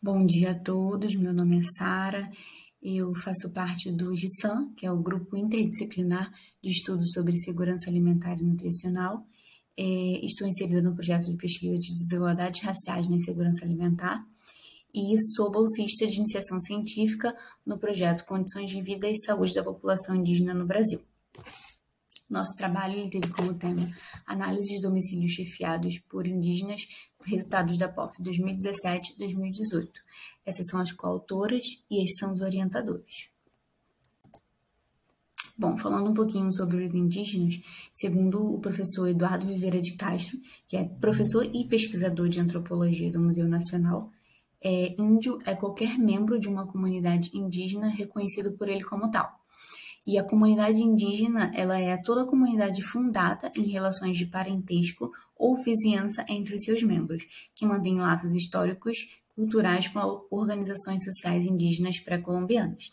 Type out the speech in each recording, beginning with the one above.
Bom dia a todos, meu nome é Sara, eu faço parte do GISAM, que é o Grupo Interdisciplinar de Estudos sobre Segurança Alimentar e Nutricional. Estou inserida no projeto de pesquisa de desigualdades raciais na segurança alimentar e sou bolsista de iniciação científica no projeto Condições de Vida e Saúde da População Indígena no Brasil. Nosso trabalho teve como tema análise de domicílios chefiados por indígenas, resultados da POF 2017 e 2018. Essas são as coautoras e estes são os orientadores. Bom, falando um pouquinho sobre os indígenas, segundo o professor Eduardo Viveira de Castro, que é professor e pesquisador de antropologia do Museu Nacional, índio é qualquer membro de uma comunidade indígena reconhecido por ele como tal. E a comunidade indígena, ela é toda a comunidade fundada em relações de parentesco ou vizinhança entre os seus membros, que mantém laços históricos, culturais com organizações sociais indígenas pré-colombianas.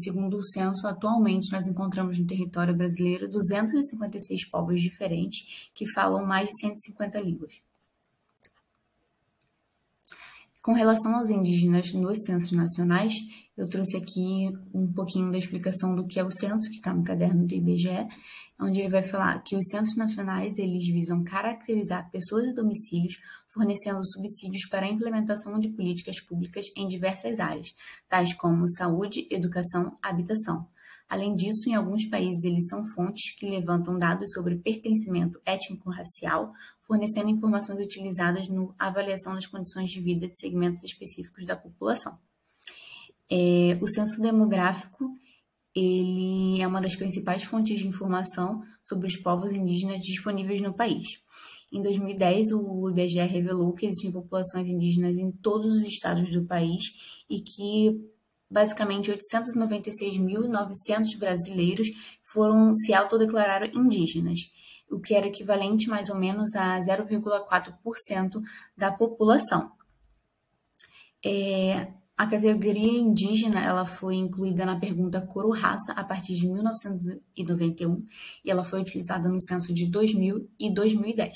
Segundo o censo, atualmente nós encontramos no território brasileiro 256 povos diferentes que falam mais de 150 línguas. Com relação aos indígenas nos censos nacionais, eu trouxe aqui um pouquinho da explicação do que é o censo, que está no caderno do IBGE, onde ele vai falar que os censos nacionais eles visam caracterizar pessoas e domicílios, fornecendo subsídios para a implementação de políticas públicas em diversas áreas, tais como saúde, educação, habitação. Além disso, em alguns países, eles são fontes que levantam dados sobre pertencimento étnico-racial, fornecendo informações utilizadas na avaliação das condições de vida de segmentos específicos da população. O censo demográfico ele é uma das principais fontes de informação sobre os povos indígenas disponíveis no país. Em 2010, o IBGE revelou que existem populações indígenas em todos os estados do país e que basicamente 896.900 brasileiros se autodeclararam indígenas, o que era equivalente mais ou menos a 0,4% da população. A categoria indígena ela foi incluída na pergunta Coro-Raça a partir de 1991 e ela foi utilizada no censo de 2000 e 2010.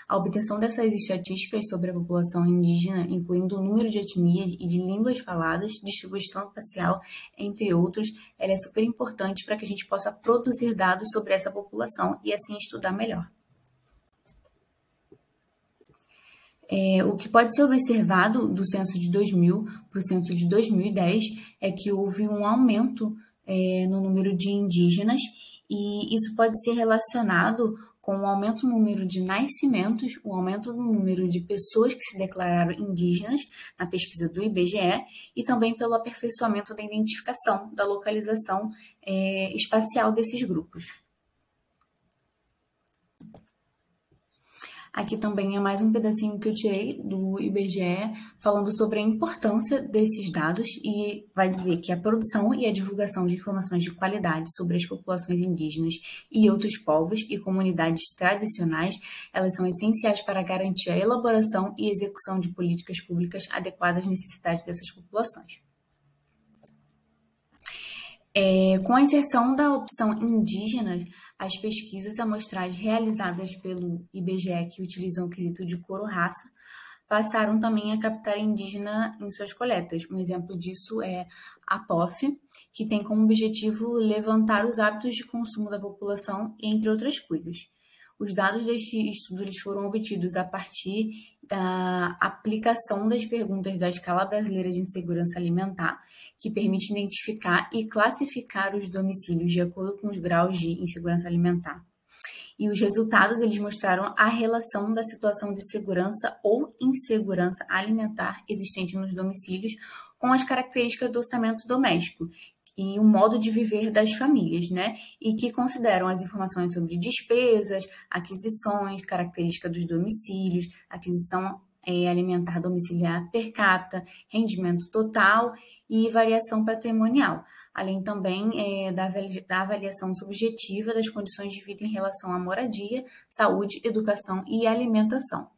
A obtenção dessas estatísticas sobre a população indígena, incluindo o número de etnias e de línguas faladas, distribuição espacial, entre outros, ela é super importante para que a gente possa produzir dados sobre essa população e assim estudar melhor. O que pode ser observado do censo de 2000 para o censo de 2010 é que houve um aumento no número de indígenas e isso pode ser relacionado com o aumento no número de nascimentos, o aumento no número de pessoas que se declararam indígenas na pesquisa do IBGE e também pelo aperfeiçoamento da identificação, da localização espacial desses grupos. Aqui também é mais um pedacinho que eu tirei do IBGE falando sobre a importância desses dados e vai dizer que a produção e a divulgação de informações de qualidade sobre as populações indígenas e outros povos e comunidades tradicionais, elas são essenciais para garantir a elaboração e execução de políticas públicas adequadas às necessidades dessas populações. Com a inserção da opção indígenas, as pesquisas amostrais realizadas pelo IBGE que utilizam o quesito de cor-raça passaram também a captar indígena em suas coletas. Um exemplo disso é a POF, que tem como objetivo levantar os hábitos de consumo da população, entre outras coisas. Os dados deste estudo eles foram obtidos a partir da aplicação das perguntas da Escala Brasileira de Insegurança Alimentar, que permite identificar e classificar os domicílios de acordo com os graus de insegurança alimentar. E os resultados eles mostraram a relação da situação de segurança ou insegurança alimentar existente nos domicílios com as características do orçamento doméstico e o modo de viver das famílias, né? E que consideram as informações sobre despesas, aquisições, características dos domicílios, aquisição alimentar domiciliar per capita, rendimento total e variação patrimonial, além também da avaliação subjetiva das condições de vida em relação à moradia, saúde, educação e alimentação.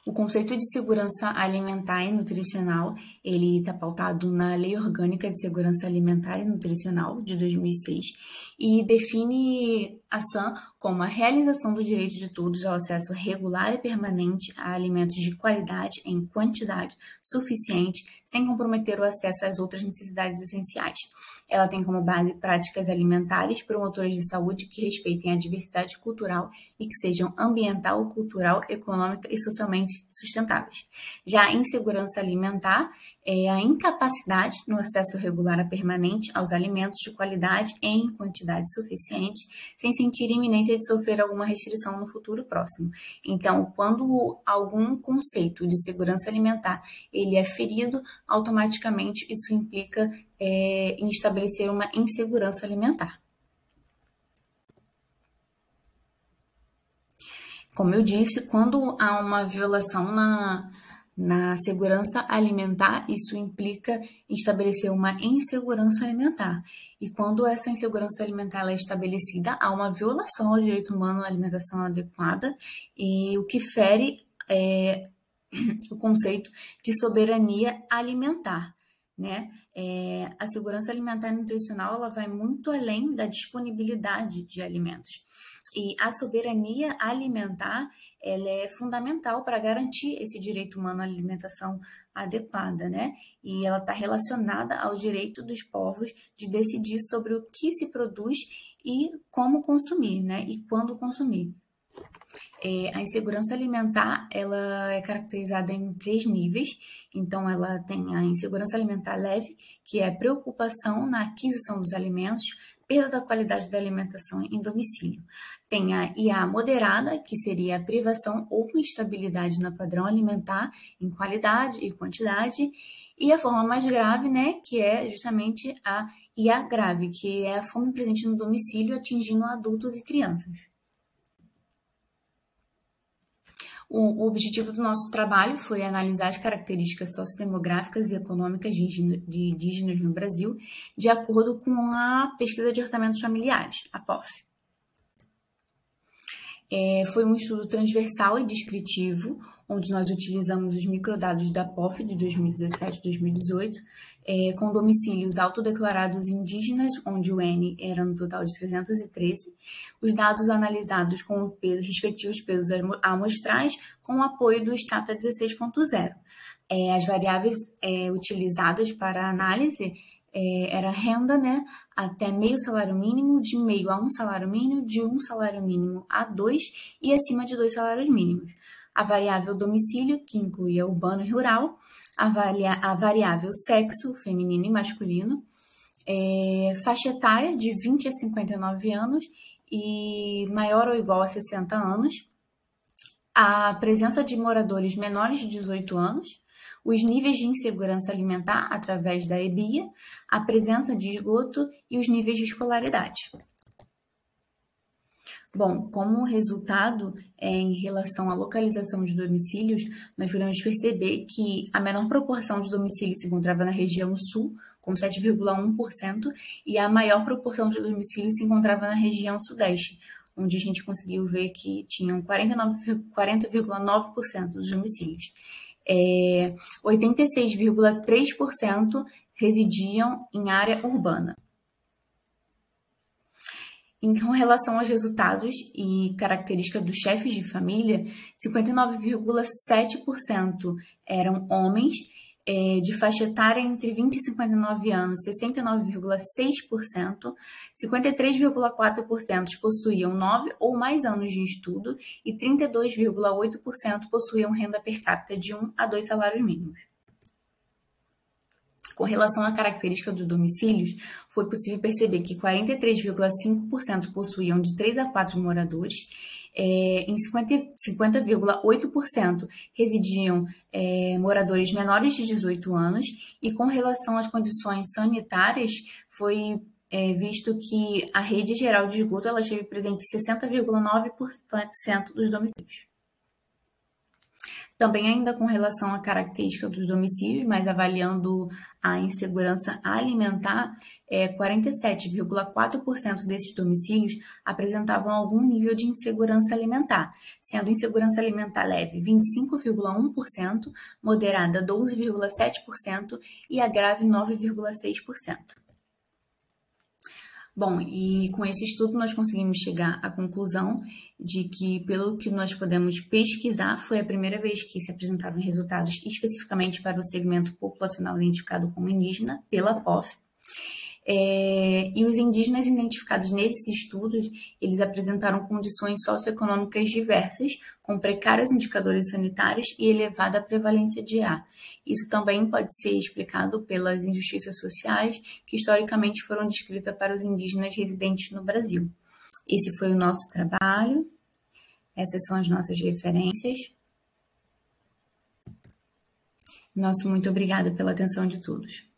O conceito de segurança alimentar e nutricional, ele está pautado na Lei Orgânica de Segurança Alimentar e Nutricional, de 2006, e define ação como a realização do direito de todos ao acesso regular e permanente a alimentos de qualidade em quantidade suficiente, sem comprometer o acesso às outras necessidades essenciais. Ela tem como base práticas alimentares promotoras de saúde que respeitem a diversidade cultural e que sejam ambiental, cultural, econômica e socialmente sustentáveis. Já a insegurança alimentar é a incapacidade no acesso regular e permanente aos alimentos de qualidade em quantidade suficiente, sem sentir iminência de sofrer alguma restrição no futuro próximo. Então, quando algum conceito de segurança alimentar ele é ferido, automaticamente isso implica em estabelecer uma insegurança alimentar. Como eu disse, quando há uma violação na segurança alimentar, isso implica em estabelecer uma insegurança alimentar. E quando essa insegurança alimentar é estabelecida, há uma violação ao direito humano à alimentação adequada, e o que fere o conceito de soberania alimentar, né? A segurança alimentar e nutricional ela vai muito além da disponibilidade de alimentos. E a soberania alimentar ela é fundamental para garantir esse direito humano à alimentação adequada, né? E ela está relacionada ao direito dos povos de decidir sobre o que se produz e como consumir, né? E quando consumir. A insegurança alimentar ela é caracterizada em 3 níveis. Então, ela tem a insegurança alimentar leve, que é preocupação na aquisição dos alimentos, perda da qualidade da alimentação em domicílio. Tem a IA moderada, que seria a privação ou instabilidade no padrão alimentar em qualidade e quantidade. E a forma mais grave, né, que é justamente a IA grave, que é a fome presente no domicílio atingindo adultos e crianças. O objetivo do nosso trabalho foi analisar as características sociodemográficas e econômicas de indígenas no Brasil, de acordo com a Pesquisa de Orçamentos Familiares, a POF. Foi um estudo transversal e descritivo, onde nós utilizamos os microdados da POF de 2017 e 2018, com domicílios autodeclarados indígenas, onde o N era no total de 313, os dados analisados com o peso, respectivos pesos amostrais, com o apoio do Stata 16.0. As variáveis utilizadas para a análise era renda, né, até meio salário mínimo, de meio a 1 salário mínimo, de 1 salário mínimo a 2 e acima de 2 salários mínimos. A variável domicílio, que incluía urbano e rural, a variável sexo, feminino e masculino, faixa etária de 20 a 59 anos e maior ou igual a 60 anos, a presença de moradores menores de 18 anos, os níveis de insegurança alimentar através da EBIA, a presença de esgoto e os níveis de escolaridade. Bom, como resultado, em relação à localização de domicílios, nós podemos perceber que a menor proporção de domicílios se encontrava na região sul, com 7,1%, e a maior proporção de domicílios se encontrava na região sudeste, onde a gente conseguiu ver que tinham 40,9% dos domicílios. 86,3% residiam em área urbana. Em relação aos resultados e características dos chefes de família, 59,7% eram homens, de faixa etária entre 20 e 59 anos, 69,6%, 53,4% possuíam 9 ou mais anos de estudo e 32,8% possuíam renda per capita de 1 a 2 salários mínimos. Com relação à característica dos domicílios, foi possível perceber que 43,5% possuíam de 3 a 4 moradores, em 50,8% residiam moradores menores de 18 anos, e com relação às condições sanitárias, foi visto que a rede geral de esgoto ela esteve presente em 60,9% dos domicílios. Também ainda com relação à característica dos domicílios, mas avaliando a insegurança alimentar, 47,4% desses domicílios apresentavam algum nível de insegurança alimentar, sendo insegurança alimentar leve 25,1%, moderada 12,7% e a grave 9,6%. Bom, e com esse estudo nós conseguimos chegar à conclusão de que, pelo que nós podemos pesquisar, foi a primeira vez que se apresentaram resultados especificamente para o segmento populacional identificado como indígena pela POF. E os indígenas identificados nesses estudos, eles apresentaram condições socioeconômicas diversas, com precários indicadores sanitários e elevada prevalência de A. Isso também pode ser explicado pelas injustiças sociais que historicamente foram descritas para os indígenas residentes no Brasil. Esse foi o nosso trabalho, essas são as nossas referências. Nosso muito obrigada pela atenção de todos.